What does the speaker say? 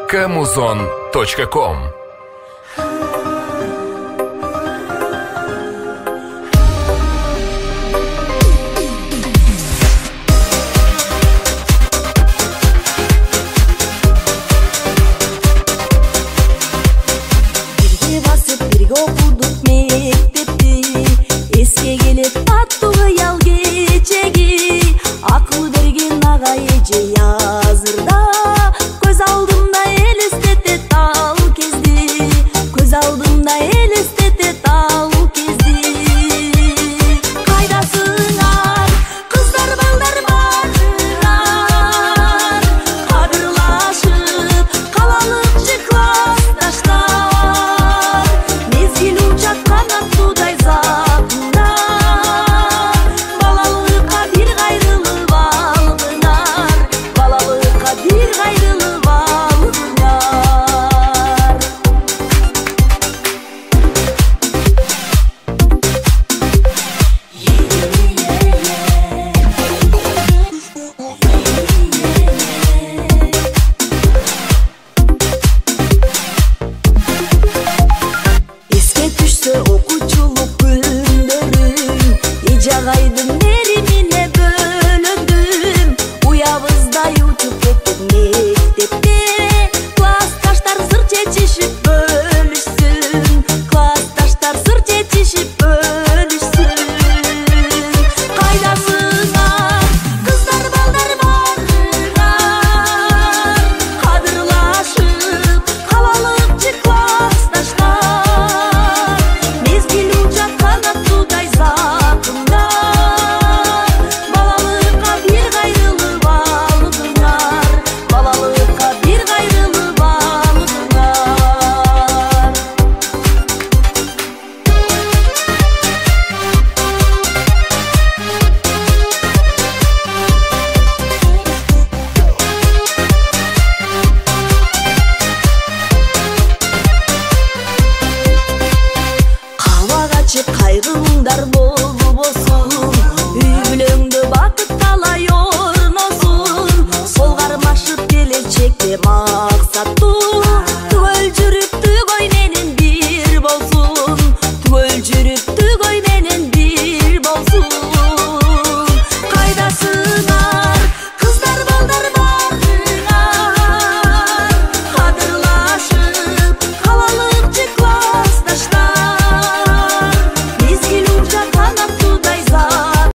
kamuzon.com. Birge basıp birge okuduk mektepti. Esке келет аттуу аял кечеги. Акыл берген ага эже азырда. Көз алдымда элестетет ал кезди. Көз алдымда элестетет ал кезди. Кайдасыңар кыздар балдар барыңар. Кадырлашып калалыкчы классташтар. Мезгил учат канаттуудай затында. Балалыкка бир кайрылып алгыңар. Балалыкка бир кайрылып алгыңар. Esке түшсө окуучулук күндөрүм, эже агайдын